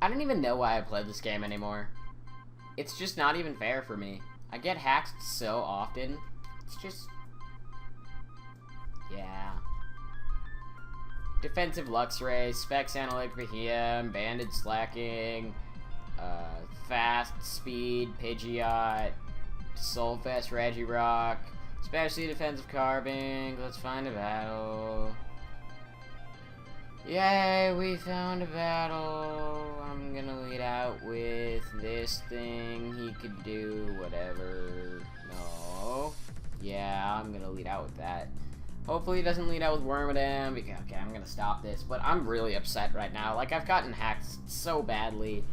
I don't even know why I play this game anymore. It's just not even fair for me. I get hacked so often. It's just... yeah. Defensive Luxray, Specs Analytic Beheeyem, Banded Slacking, Fast Speed, Pidgeot, Soulfest Regirock, Especially Defensive Carbink. Let's find a battle. Yay, we found a battle. I'm gonna lead out with this thing. He could do whatever. No. Yeah, I'm gonna lead out with that. Hopefully he doesn't lead out with Wormadam, because, okay, I'm gonna stop this, but I'm really upset right now. Like, I've gotten hacked so badly.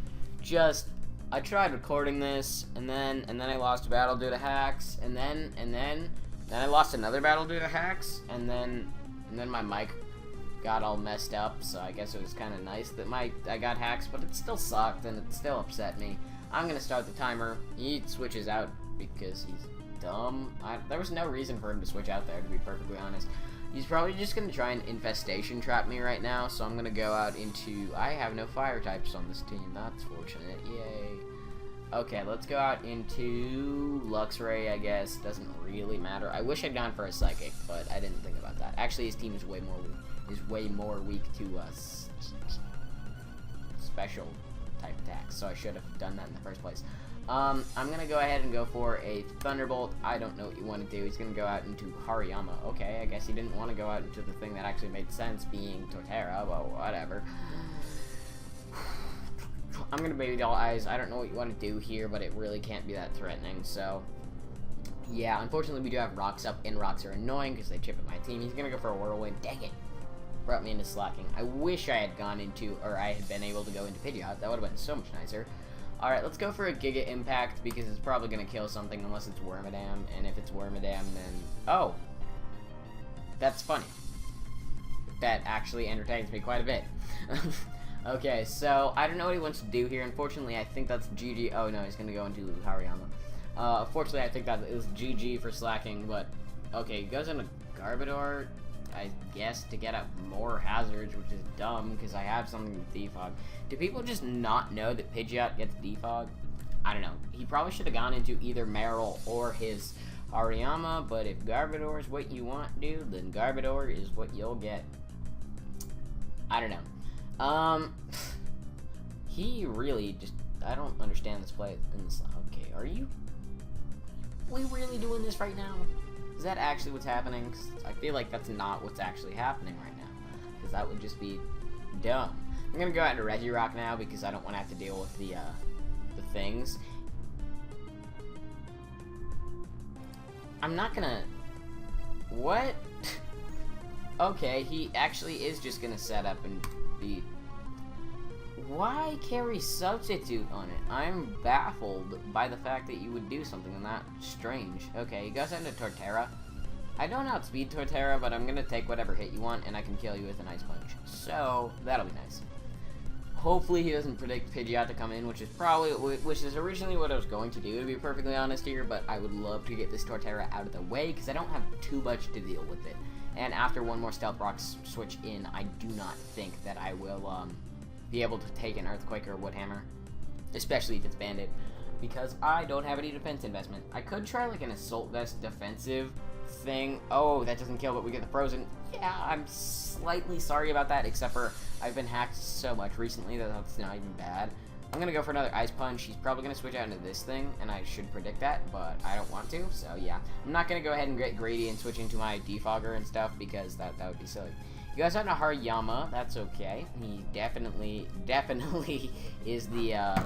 I tried recording this, and then I lost a battle due to hacks, and then I lost another battle due to hacks, and then my mic got all messed up, so I guess it was kind of nice that I got hacks, but it still sucked, and it still upset me. I'm gonna start the timer. He switches out because he's dumb. There was no reason for him to switch out there, to be perfectly honest. He's probably just gonna try and infestation trap me right now, so I'm gonna go out into... I have no fire types on this team. That's fortunate. Yay. Okay, let's go out into Luxray, I guess. Doesn't really matter. I wish I'd gone for a Psychic, but I didn't think about that. Actually, his team is way more weak to special type attacks, so I should have done that in the first place. I'm gonna go ahead and go for a Thunderbolt. I don't know what you want to do. He's gonna go out into Hariyama. Okay, I guess he didn't want to go out into the thing that actually made sense, being Torterra. Well, whatever. I'm gonna Baby Doll Eyes. I don't know what you want to do here, but it really can't be that threatening, so... yeah, unfortunately we do have Rocks up, and Rocks are annoying because they chip at my team. He's gonna go for a Whirlwind. Dang it! Brought me into Slacking. I wish I had gone into, or I had been able to go into Pidgeot. That would have been so much nicer. Alright, let's go for a Giga Impact, because it's probably gonna kill something unless it's Wormadam, and if it's Wormadam, then... oh! That's funny. That actually entertains me quite a bit. Okay, so, I don't know what he wants to do here. Unfortunately, I think that's GG. Oh, no, he's gonna go into Hariyama. Fortunately, I think that is GG for Slacking, but... okay, he goes into Garbodor, I guess, to get up more hazards, which is dumb, because I have something with Defog. Do people just not know that Pidgeot gets Defog? I don't know. He probably should have gone into either Marill or his Hariyama, but if Garbodor is what you want, dude, then Garbodor is what you'll get. I don't know. He really just... I don't understand this play in this... okay, are we really doing this right now? Is that actually what's happening? 'Cause I feel like that's not what's actually happening right now. Because that would just be dumb. I'm gonna go out into Regirock now because I don't want to have to deal with the things. I'm not gonna... what? Okay, he actually is just gonna set up and be... why carry Substitute on it? I'm baffled by the fact that you would do something that strange. Okay, he goes into Torterra. I don't outspeed Torterra, but I'm gonna take whatever hit you want, and I can kill you with an Ice Punch. So, that'll be nice. Hopefully he doesn't predict Pidgeot to come in, which is originally what I was going to do, to be perfectly honest here, but I would love to get this Torterra out of the way, because I don't have too much to deal with it. And after one more Stealth Rock switch in, I do not think that I will, be able to take an Earthquake or a Wood Hammer, especially if it's banded, because I don't have any defense investment. I could try like an Assault Vest defensive thing. Oh, that doesn't kill, but we get the Frozen. Yeah, I'm slightly sorry about that, except for I've been hacked so much recently that that's not even bad. I'm gonna go for another Ice Punch. He's probably gonna switch out into this thing, and I should predict that, but I don't want to, so yeah. I'm not gonna go ahead and get greedy and switch into my Defogger and stuff, because that would be silly. You guys have a Hariyama, that's okay. He definitely is the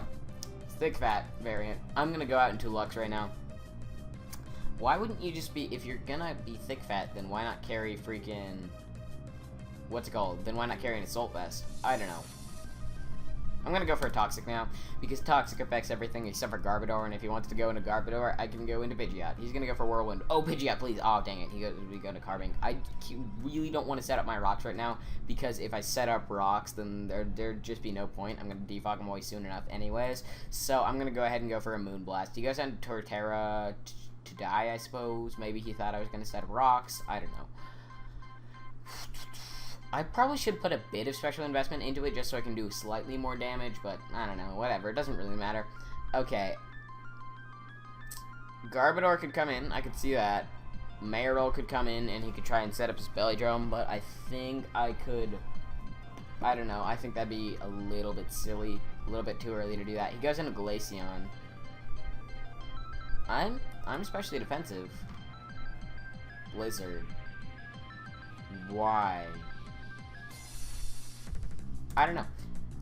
thick fat variant. I'm gonna go out into Lux right now. Why wouldn't you just be, if you're gonna be thick fat, then why not carry freaking, what's it called? Then why not carry an Assault Vest? I don't know. I'm gonna go for a Toxic now, because Toxic affects everything except for Garbodor, and if he wants to go into Garbodor, I can go into Pidgeot. He's gonna go for Whirlwind. Oh, Pidgeot, please. Oh, dang it. We go to Carbink. I really don't want to set up my Rocks right now, because if I set up Rocks, then there'd just be no point. I'm gonna defog him away soon enough anyways, so I'm gonna go ahead and go for a Moonblast. He goes on Torterra to die, I suppose. Maybe he thought I was gonna set up Rocks. I don't know. I probably should put a bit of special investment into it just so I can do slightly more damage, but I don't know, whatever, it doesn't really matter. Okay. Garbodor could come in, I could see that. Mayoral could come in and he could try and set up his Bellydrome, but I think I could... I don't know, I think that'd be a little bit silly, a little bit too early to do that. He goes into Glaceon. I'm especially defensive. Blizzard. Why? I don't know.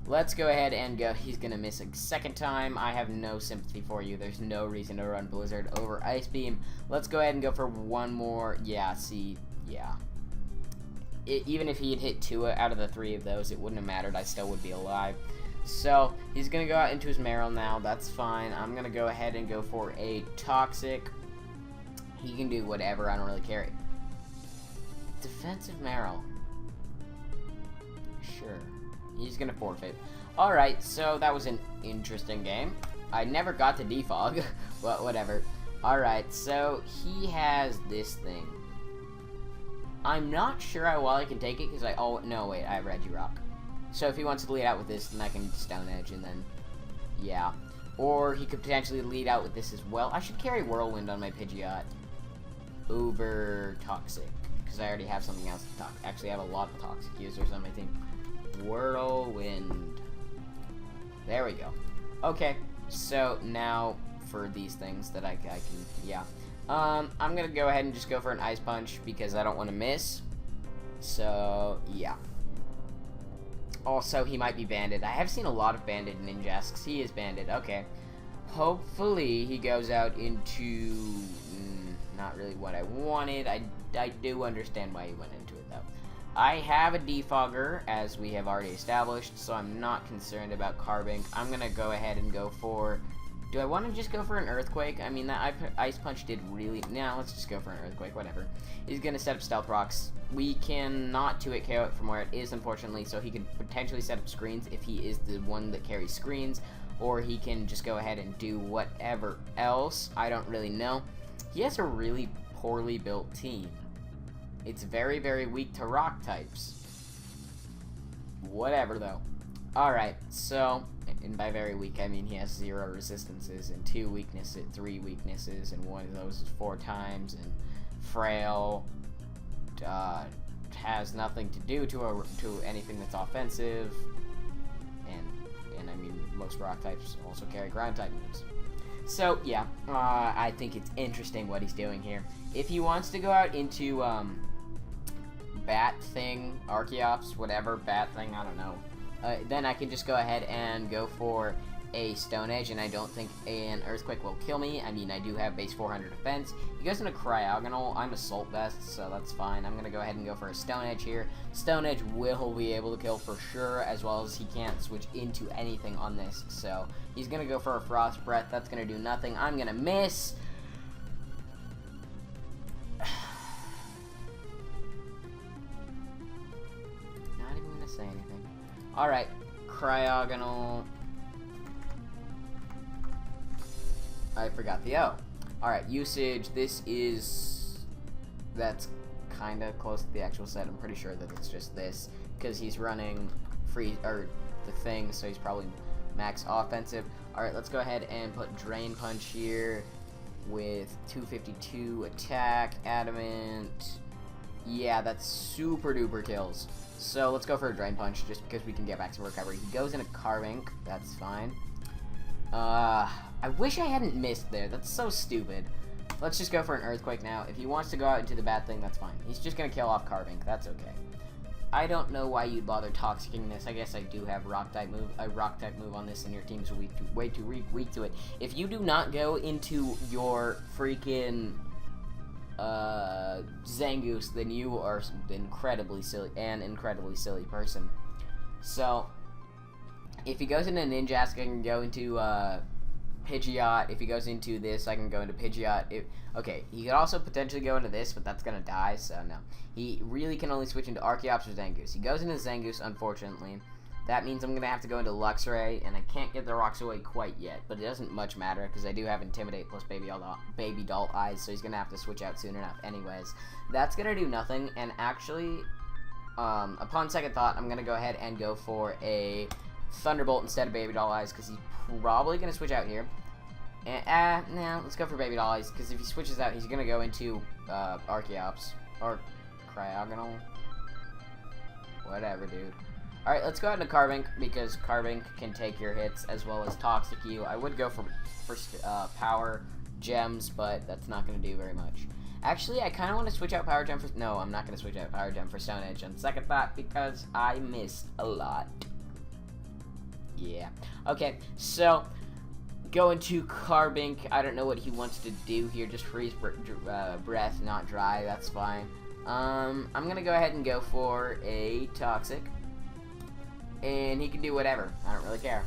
Let's go ahead and go. He's gonna miss a second time. I have no sympathy for you. There's no reason to run Blizzard over Ice Beam. Let's go ahead and go for one more. Yeah, see, yeah. Even if he had hit 2 out of the 3 of those, it wouldn't have mattered. I still would be alive. So, he's gonna go out into his Marill now. That's fine. I'm gonna go ahead and go for a Toxic. He can do whatever. I don't really care. Defensive Marill. Sure. He's gonna forfeit. Alright, so that was an interesting game. I never got to defog, but whatever. Alright, so he has this thing. I'm not sure how well I can take it, because I... Oh, no, wait, I have Regirock. So if he wants to lead out with this, then I can Stone Edge, and then... Yeah. Or he could potentially lead out with this as well. I should carry Whirlwind on my Pidgeot. Over Toxic, because I already have something else to talk. Actually, I have a lot of Toxic users on my team. Whirlwind. There we go. Okay, so now for these things that I can, yeah. I'm gonna go ahead and just go for an Ice Punch because I don't want to miss. So, yeah. Also, he might be banded. I have seen a lot of banded Ninjasks. He is banded. Okay. Hopefully, he goes out into... not really what I wanted. I do understand why he went into it, though. I have a Defogger, as we have already established, so I'm not concerned about Carbink. I'm going to go ahead and go for... Do I want to just go for an Earthquake? I mean, that Ice Punch did really... Nah, let's just go for an Earthquake, whatever. He's going to set up Stealth Rocks. We cannot 2-hit KO it from where it is, unfortunately, so he could potentially set up screens if he is the one that carries screens, or he can just go ahead and do whatever else. I don't really know. He has a really poorly built team. It's very, very weak to rock types. Whatever, though. Alright, so, and by very weak, I mean he has 0 resistances and 2 weaknesses, 3 weaknesses, and one of those is 4 times, and frail, has nothing to do to anything that's offensive, and I mean, most rock types also carry ground type moves. So, yeah, I think it's interesting what he's doing here. If he wants to go out into, Bat Thing, Archeops, whatever, Bat Thing, I don't know. Then I can just go ahead and go for a Stone Edge, and I don't think an Earthquake will kill me. I mean, I do have base 400 defense. He goes into Cryogonal. I'm Assault Vest, so that's fine. I'm going to go ahead and go for a Stone Edge here. Stone Edge will be able to kill for sure, as well as he can't switch into anything on this. So he's going to go for a Frost Breath. That's going to do nothing. I'm going to miss. Not even going to say anything. Alright, Cryogonal. I forgot the O. Alright, usage. This is... That's kind of close to the actual set. I'm pretty sure that it's just this. Because he's running the thing, so he's probably max offensive. Alright, let's go ahead and put Drain Punch here with 252 attack, Adamant. Yeah, that's super duper kills. So let's go for a Drain Punch just because we can get back to recovery. He goes into Carbink. That's fine. I wish I hadn't missed there. That's so stupid. Let's just go for an Earthquake now. If he wants to go out into the bad thing, that's fine. He's just going to kill off Carbink. That's okay. I don't know why you'd bother Toxicking this. I guess I do have a Rock type move on this, and your team's way too weak to it. If you do not go into your freaking Zangoose, then you are an incredibly silly person. So if he goes into Ninjask, I can go into Pidgeot. If he goes into this, I can go into Pidgeot. Okay, he could also potentially go into this, but that's gonna die, so no. He really can only switch into Archeops or Zangoose. He goes into Zangoose, unfortunately. That means I'm gonna have to go into Luxray, and I can't get the rocks away quite yet, but it doesn't much matter because I do have Intimidate plus Baby Doll Eyes, so he's gonna have to switch out soon enough anyways. That's gonna do nothing, and actually, Upon second thought, I'm gonna go ahead and go for a Thunderbolt instead of Baby Doll Eyes, because he's probably gonna switch out here. And, nah, let's go for Baby Doll Eyes, because if he switches out, he's gonna go into, Archeops. Or Cryogonal. Whatever, dude. Alright, let's go ahead into Carbink, because Carbink can take your hits, as well as Toxic You. I would go for Power Gems, but that's not gonna do very much. Actually, I kind of want to switch out Power Gem for... No, I'm not going to switch out Power Gem for Stone Edge on second thought, because I missed a lot. Yeah. Okay, so... Going to Carbink. I don't know what he wants to do here. Just freeze breath, not dry. That's fine. I'm going to go ahead and go for a Toxic. And he can do whatever. I don't really care.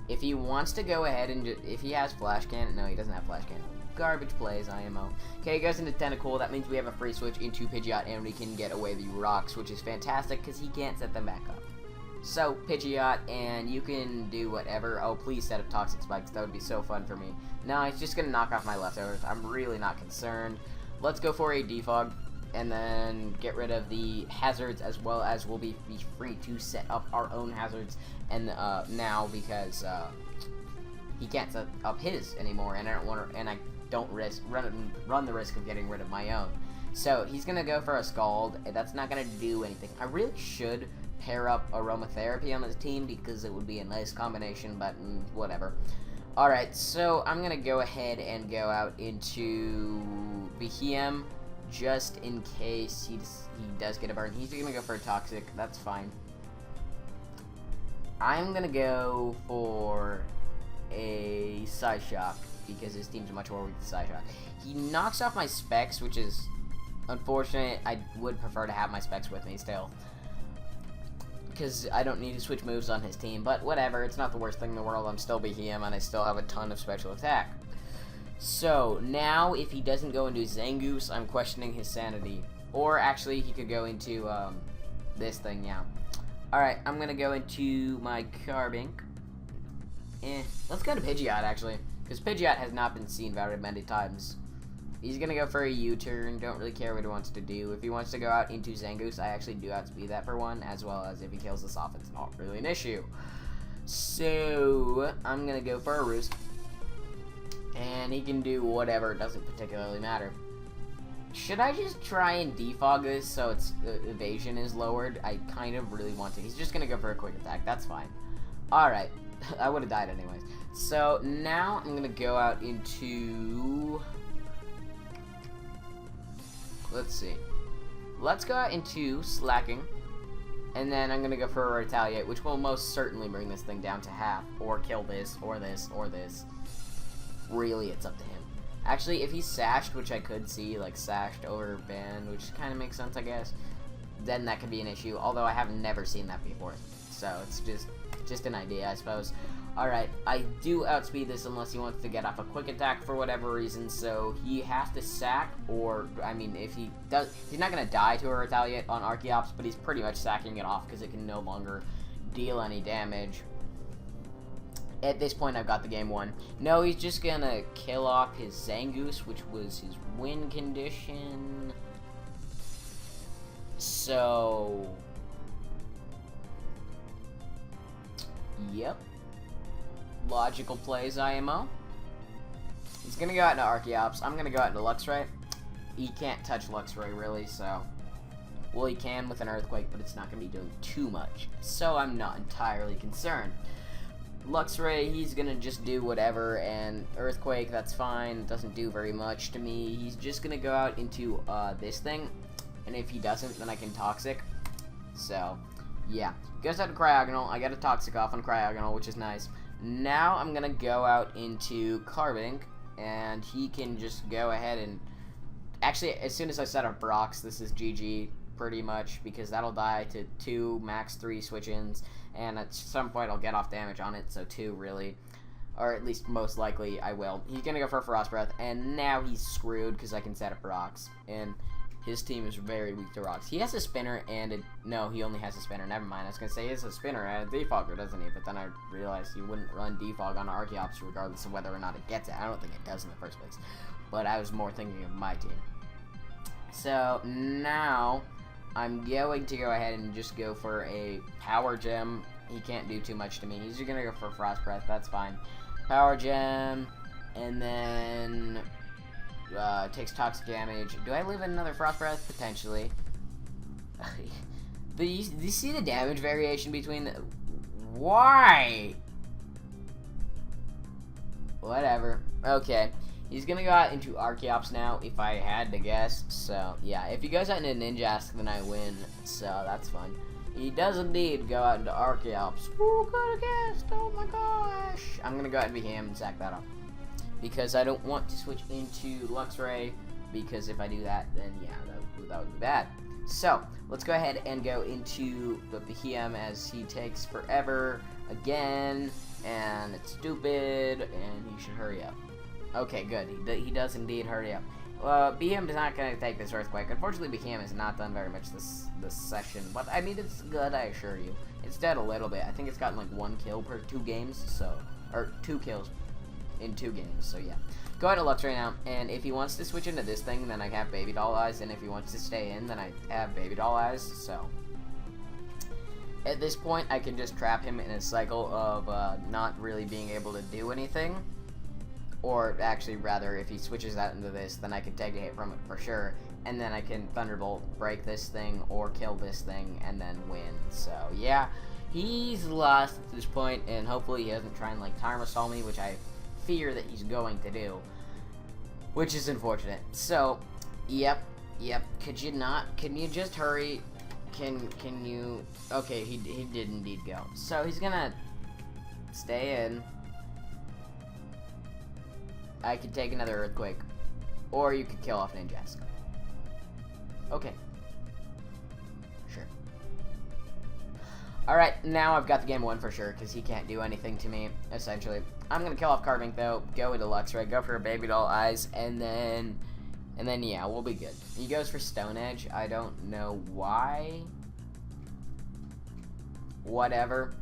If he wants to go ahead and... if he has Flash Cannon... No, he doesn't have Flash Cannon. Garbage plays, IMO. Okay, he goes into Tentacool. That means we have a free switch into Pidgeot, and we can get away the rocks, which is fantastic, because he can't set them back up. So, Pidgeot, and you can do whatever. Oh, please set up Toxic Spikes. That would be so fun for me. No, he's just going to knock off my leftovers. I'm really not concerned. Let's go for a Defog, and then get rid of the hazards, as well as we'll be free to set up our own hazards, and now, because he can't set up his anymore, and I don't want to, and I don't run the risk of getting rid of my own. So he's gonna go for a Scald. That's not gonna do anything. I really should pair up Aromatherapy on this team, because it would be a nice combination, but whatever. Alright, so I'm gonna go ahead and go out into Beheeyem, just in case he does get a burn. He's gonna go for a Toxic. That's fine. I'm gonna go for a Psyshock, because his team's much more weak to Psyshock. He knocks off my Specs, which is unfortunate. I would prefer to have my Specs with me still, because I don't need to switch moves on his team, but whatever, it's not the worst thing in the world. I'm still Beheeyem, and I still have a ton of special attack. So, now, if he doesn't go into Zangoose, I'm questioning his sanity. Or, actually, he could go into, this thing, yeah. Alright, I'm gonna go into my Carbink. Let's go to Pidgeot, actually, because Pidgeot has not been seen very many times. He's gonna go for a U-turn. Don't really care what he wants to do. If he wants to go out into Zangoose, I actually do outspeed that for one, as well as if he kills this off, it's not really an issue. So, I'm gonna go for a Roost. And he can do whatever, it doesn't particularly matter. Should I just try and defog this so its evasion is lowered? I kind of really want to. He's just gonna go for a quick attack, that's fine. Alright, I would have died anyways. So, now I'm gonna go out into... Let's see. Let's go out into Slacking. And then I'm gonna go for a Retaliate, which will most certainly bring this thing down to half. Or kill this, or this, or this. Really, it's up to him. Actually, if he's Sashed, which I could see, like, Sashed over Band, which kind of makes sense, I guess, then that could be an issue. Although I have never seen that before. So, it's just an idea, I suppose. Alright, I do outspeed this unless he wants to get off a quick attack for whatever reason, so he has to sack, or, I mean, if he does, he's not going to die to a Retaliate on Archeops, but he's pretty much sacking it off because it can no longer deal any damage. At this point, I've got the game won. No, he's just going to kill off his Zangoose, which was his win condition. So... Yep. Logical plays, IMO. He's gonna go out into Archeops. I'm gonna go out into Luxray. He can't touch Luxray, really, so... Well, he can with an Earthquake, but it's not gonna be doing too much. So I'm not entirely concerned. Luxray, he's gonna just do whatever, and Earthquake, that's fine. It doesn't do very much to me. He's just gonna go out into, this thing. And if he doesn't, then I can Toxic. So, yeah. Goes out to Cryogonal. I got a Toxic off on Cryogonal, which is nice. Now I'm gonna go out into Carbink, and he can just go ahead and... Actually, as soon as I set up Brox, this is GG, pretty much, because that'll die to 2, max 3 switch-ins, and at some point I'll get off damage on it, so 2, really. Or at least, most likely, I will. He's gonna go for Frost Breath, and now he's screwed, because I can set up Brox, and... His team is very weak to rocks. He has a spinner and a... No, he only has a spinner. Never mind. I was going to say he has a spinner and a defogger, doesn't he? But then I realized he wouldn't run defog on Archeops regardless of whether or not it gets it. I don't think it does in the first place. But I was more thinking of my team. So, now I'm going to go ahead and just go for a Power Gem. He can't do too much to me. He's just gonna go for Frost Breath. That's fine. Power Gem, and then takes toxic damage. Do I live another Frost Breath? Potentially. Do you see the damage variation between the... Why? Whatever. Okay. He's gonna go out into Archeops now, if I had to guess. So, yeah. If he goes out into Ninjask, then I win. So, that's fun. He does indeed go out into Archeops. Who could have guessed? Oh my gosh. I'm gonna go out and Beheeyem and sack that off. Because I don't want to switch into Luxray. Because if I do that, then yeah, that would be bad. So, let's go ahead and go into the Beheeyem as he takes forever again. And it's stupid, and he should hurry up. Okay, good. He does indeed hurry up. Beheeyem is not going to take this Earthquake. Unfortunately, Beheeyem has not done very much this session. But, I mean, it's good, I assure you. It's dead a little bit. I think it's gotten, like, 1 kill per 2 games, so... Or, 2 kills in 2 games, so yeah. Go ahead to Luxray now, and if he wants to switch into this thing, then I have Baby Doll Eyes, and if he wants to stay in, then I have Baby Doll Eyes, so... At this point, I can just trap him in a cycle of not really being able to do anything. Or, actually, rather, if he switches that into this, then I can take a hit from it for sure. And then I can Thunderbolt, break this thing, or kill this thing, and then win. So, yeah, he's lost at this point, and hopefully he doesn't try and, like, Time Assault me, which I fear that he's going to do. Which is unfortunate. So, yep. Could you not? Can you just hurry? Can you... Okay, he did indeed go. So, he's gonna stay in. I could take another Earthquake. Or you could kill off Ninjask. Okay. Sure. Alright, now I've got the game won for sure, because he can't do anything to me, essentially. I'm gonna kill off Carving, though, go into Luxray, go for a Baby Doll Eyes, and then, yeah, we'll be good. He goes for Stone Edge. I don't know why. Whatever.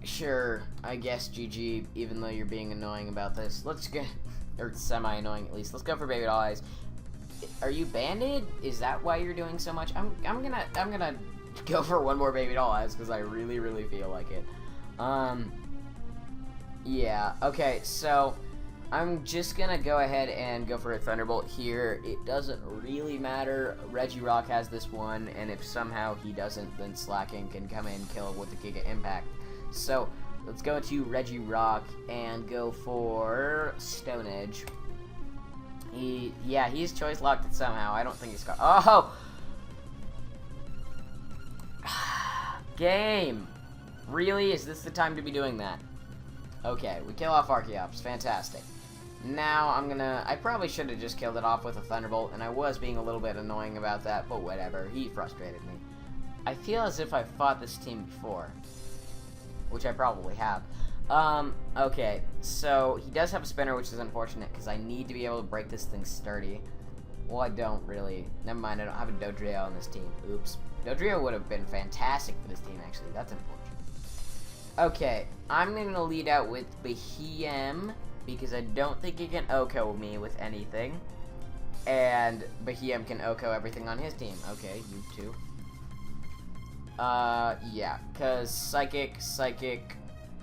Sure, I guess GG, even though you're being annoying about this. Let's get, or semi-annoying at least. Let's go for Baby Doll Eyes. Are you banded? Is that why you're doing so much? I'm gonna go for one more Baby Doll Eyes because I really feel like it. Yeah, okay, so I'm just gonna go ahead and go for a Thunderbolt here. It doesn't really matter. Regirock has this one, and if somehow he doesn't, then Slacking can come in and kill with the Giga Impact. So, let's go to Regirock and go for Stone Edge. He's choice locked it somehow. I don't think he's got... Oh! Game! Really? Is this the time to be doing that? Okay, we kill off Archeops. Fantastic. Now, I probably should have just killed it off with a Thunderbolt, and I was being a little bit annoying about that, but whatever. He frustrated me. I feel as if I've fought this team before. Which I probably have. Okay, so he does have a spinner, which is unfortunate, because I need to be able to break this thing sturdy. Well, I don't really. Never mind, I don't have a Dodrio on this team. Oops. Dodrio would have been fantastic for this team, actually. That's unfortunate. Okay, I'm going to lead out with Beheeyem, because I don't think he can OHKO me with anything. And Beheeyem can OHKO everything on his team. Okay, you too. Yeah, because Psychic,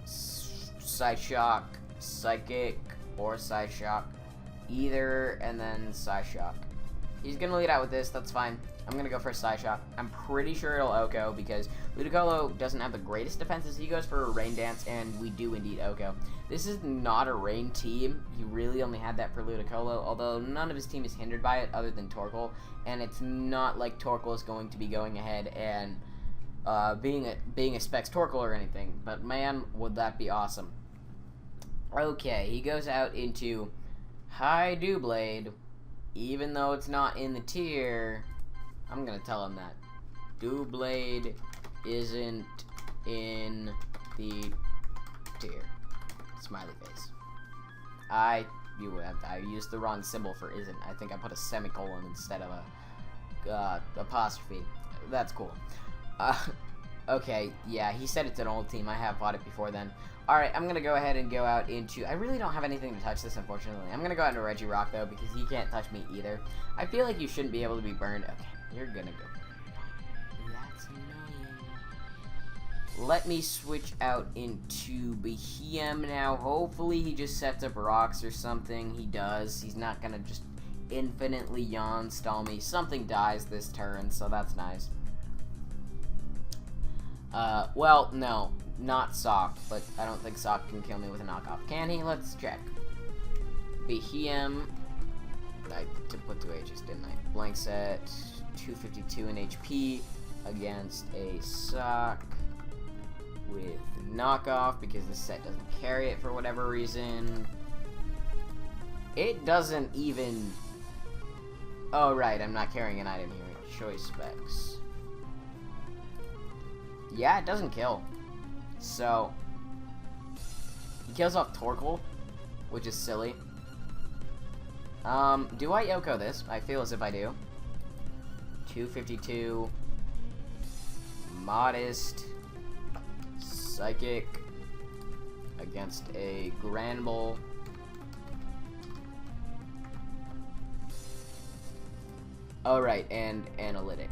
Psyshock, Psychic, or Psyshock. Either, and then Psyshock. He's gonna lead out with this, that's fine. I'm gonna go for a Psyshock. I'm pretty sure it'll OHKO, because Ludicolo doesn't have the greatest defenses. He goes for a Rain Dance, and we do indeed OHKO. This is not a Rain team. He really only had that for Ludicolo, although none of his team is hindered by it, other than Torkoal. And it's not like Torkoal is going to be going ahead and being a Specs Torkoal or anything, but man, would that be awesome. Okay, he goes out into High Doublade, even though it's not in the tier. I'm gonna tell him that Doublade isn't in the tier. Smiley face. I used the wrong symbol for isn't. I think I put a semicolon instead of a apostrophe. That's cool. Okay, yeah, he said it's an old team. I have bought it before then. Alright, I'm gonna go ahead and go out into... I really don't have anything to touch this, unfortunately. I'm gonna go out into Regirock, though, because he can't touch me either. I feel like you shouldn't be able to be burned. Okay, You're gonna go. That's annoying. Let me switch out into Beheeyem now. Hopefully he just sets up rocks or something. He does. He's not gonna just infinitely yawn stall me. Something dies this turn, so that's nice. Well, no. Not Sock, but I don't think Sock can kill me with a knockoff. Can he? Let's check. Beheeyem. I put 2 H's, didn't I? Blank set. 252 in HP against a Sock with knockoff because this set doesn't carry it for whatever reason. It doesn't even... Oh, right, I'm not carrying an item here. Choice specs. Yeah, it doesn't kill. So, he kills off Torkoal, which is silly. Do I Yoko this? I feel as if I do. 252. Modest. Psychic. Against a Granbull. Oh, right, and Analytic.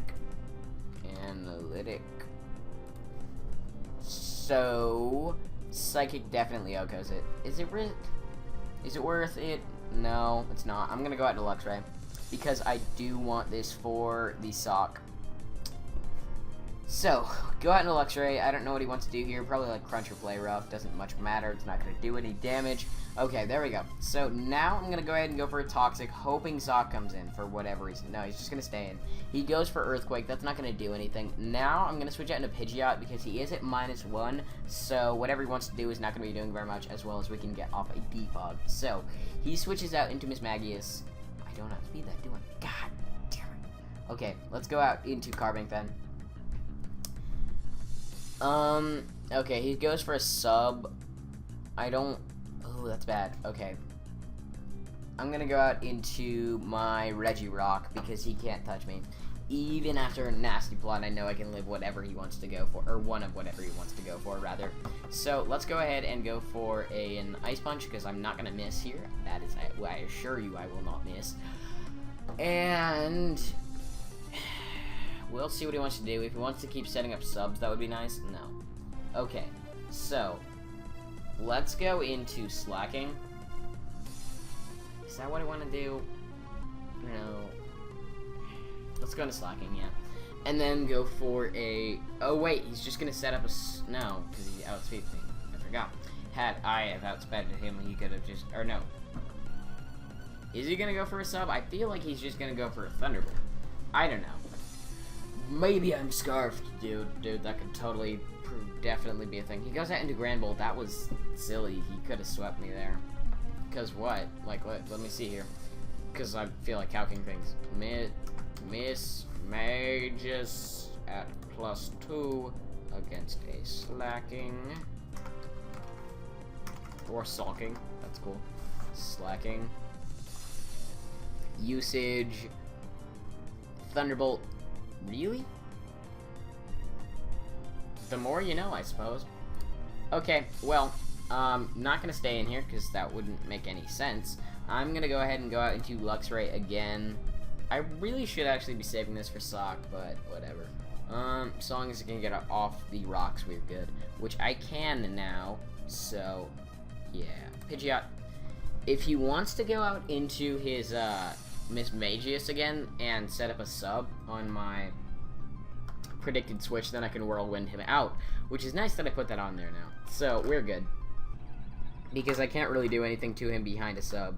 Analytic. So, Psychic definitely Yokos it. Is it worth it? No, it's not. I'm gonna go out to Luxray because I do want this for the Sock. So, go out into Luxray. I don't know what he wants to do here. Probably like Crunch or Play Rough. Doesn't much matter. It's not gonna do any damage. Okay, there we go. So now I'm gonna go ahead and go for a Toxic, hoping Sock comes in for whatever reason. No, he's just gonna stay in. He goes for Earthquake. That's not gonna do anything. Now I'm gonna switch out into Pidgeot because he is at -1. So whatever he wants to do is not gonna be doing very much, as well as we can get off a Defog. So he switches out into Miss Magius. I don't have to be that, do I? God damn it. Okay, let's go out into Carbink then. Okay, he goes for a sub. Oh, that's bad. Okay. I'm gonna go out into my Regirock because he can't touch me. Even after a nasty plot, I know I can live whatever he wants to go for, or one of whatever he wants to go for, rather. So, let's go ahead and go for an Ice Punch because I'm not gonna miss here. That is, I assure you I will not miss. And we'll see what he wants to do. If he wants to keep setting up subs, that would be nice. No. Okay, so let's go into Slacking. Is that what I want to do? No. Let's go into Slacking, yeah. And then go for a... Oh, wait, he's just going to set up a... No, because he outspeeds me. I forgot. Had I have outsped him, he could have just... Or no. Is he going to go for a sub? I feel like he's just going to go for a Thunderbolt. I don't know. Maybe I'm scarfed, dude. Dude, that could totally, definitely be a thing. He goes out into Granbull. That was silly. He could have swept me there. Because what? Like, let me see here. Because I feel like calcing things. Miss Magus at +2 against a Slacking. Or Sulking. That's cool. Slacking. Usage. Thunderbolt. Really? The more you know, I suppose. Okay, well, not gonna stay in here because that wouldn't make any sense. I'm gonna go ahead and go out into Luxray again. I really should actually be saving this for Sock, but whatever. As long as I can get off the rocks, we're good. Which I can now, so yeah. Pidgeot, if he wants to go out into his Miss Magius again and set up a sub on my predicted switch, then I can Whirlwind him out, which is nice that I put that on there now. So we're good because I can't really do anything to him behind a sub,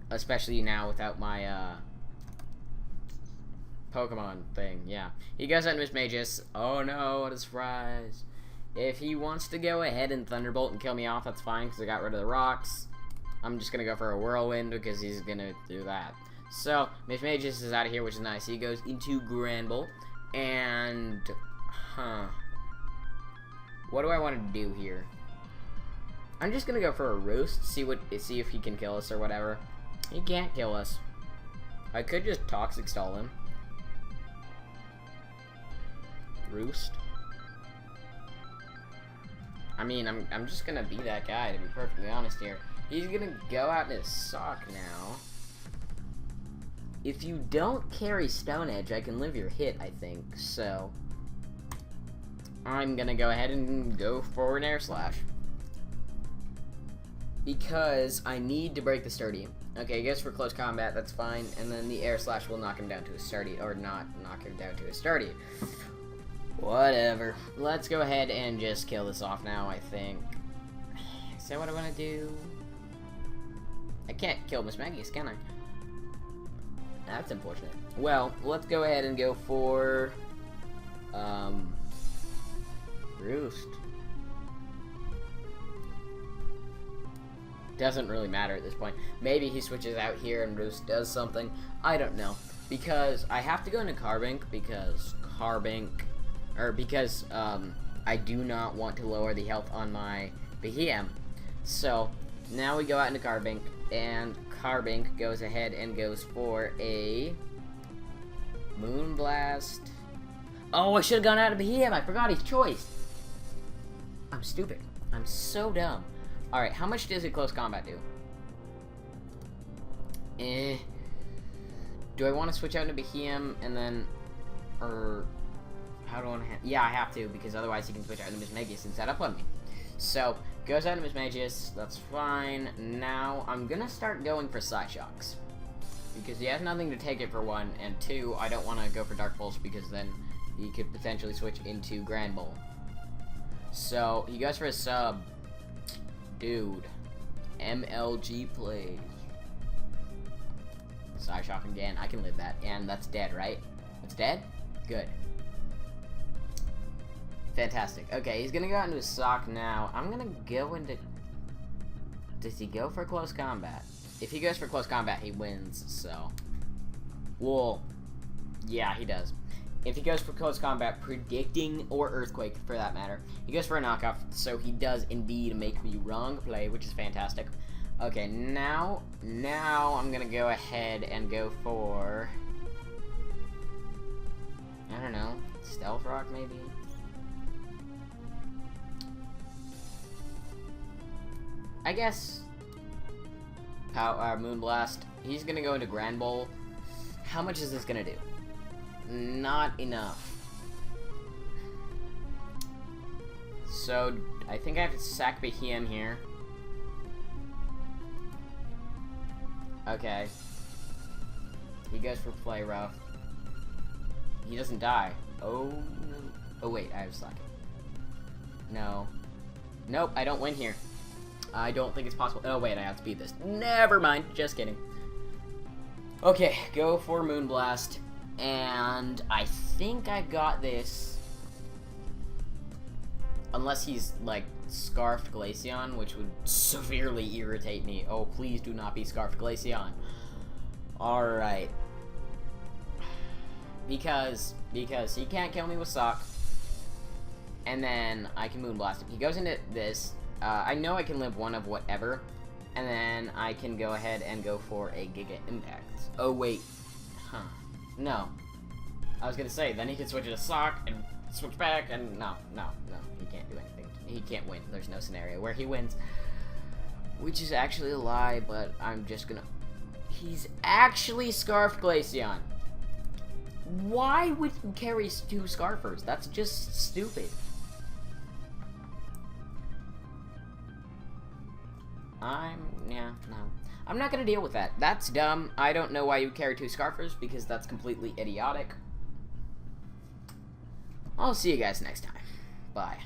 especially now without my Pokemon thing. Yeah, he goes out to Miss Magius. Oh no, what a surprise! If he wants to go ahead and Thunderbolt and kill me off, that's fine because I got rid of the rocks. I'm just gonna go for a Whirlwind because he's gonna do that. So, Miss Magius is out of here, which is nice. He goes into Granbull, and... What do I want to do here? I'm just gonna go for a Roost, see if he can kill us or whatever. He can't kill us. I could just Toxic Stall him. Roost. I mean, I'm just gonna be that guy, to be perfectly honest here. He's gonna go out in his Sock now. if you don't carry Stone Edge, I can live your hit, I think. So, I'm gonna go ahead and go for an Air Slash. Because I need to break the Sturdy. Okay, I guess for close combat, that's fine. And then the Air Slash will knock him down to a Sturdy, or not knock him down to a Sturdy. Whatever. Let's go ahead and just kill this off now, I think. Is that what I want to do? I can't kill Miss Maggie's, can I? That's unfortunate. Well, let's go ahead and go for... Roost. Doesn't really matter at this point. Maybe he switches out here and Roost does something. I don't know. Because I have to go into Carbink because I do not want to lower the health on my Beheeyem. So, now we go out into Carbink, and Carbink goes ahead and goes for a Moonblast. Oh, I should have gone out of Beheeyem. I forgot his choice. I'm stupid. I'm so dumb. Alright, how much does a close combat do? Do I want to switch out into Beheeyem and then... Or... How do I want to... Yeah, I have to, because otherwise he can switch out into Mismagius and set up on me. So, goes out into Mismagius. That's fine. Now, I'm gonna start going for Psyshocks. Because he has nothing to take it for one, and two, I don't want to go for Dark Pulse because then he could potentially switch into Grand Bowl. So, he goes for a sub. Dude. MLG plays. Psyshock again. I can live that. And that's dead, right? It's dead? Good. Fantastic. Okay, he's gonna go out into his sock now. I'm gonna go into... Does he go for close combat? If he goes for close combat, he wins, so... Well, yeah, he does. If he goes for close combat, predicting, or Earthquake, for that matter, he goes for a knockoff, so he does indeed make the wrong play, which is fantastic. Okay, now I'm gonna go ahead and go for... I don't know, Stealth Rock, maybe? I guess... Moonblast. He's gonna go into Grand Bowl. How much is this gonna do? Not enough. So, I think I have to sack Beheeyem here. Okay. He goes for Play Rough. He doesn't die. Oh, no. Oh, wait, I have slacking. No. Nope, I don't win here. I don't think it's possible. Oh, wait, I outspeed this. Never mind. Just kidding. Okay, go for Moonblast. And I think I got this. Unless he's, like, Scarfed Glaceon, which would severely irritate me. Oh, please do not be Scarfed Glaceon. Alright. Because he can't kill me with Sock. And then I can Moonblast him. He goes into this. I know I can live one of whatever. And then I can go ahead and go for a Giga Impact. Oh, wait. Huh. No. I was gonna say, then he can switch it to Sock and switch back, and no. He can't do anything. He can't win. There's no scenario where he wins. Which is actually a lie, but I'm just gonna... He's actually Scarfed Glaceon. Why would you carry two Scarfers? That's just stupid. No. I'm not gonna deal with that. That's dumb. I don't know why you carry two Scarfers, because that's completely idiotic. I'll see you guys next time. Bye.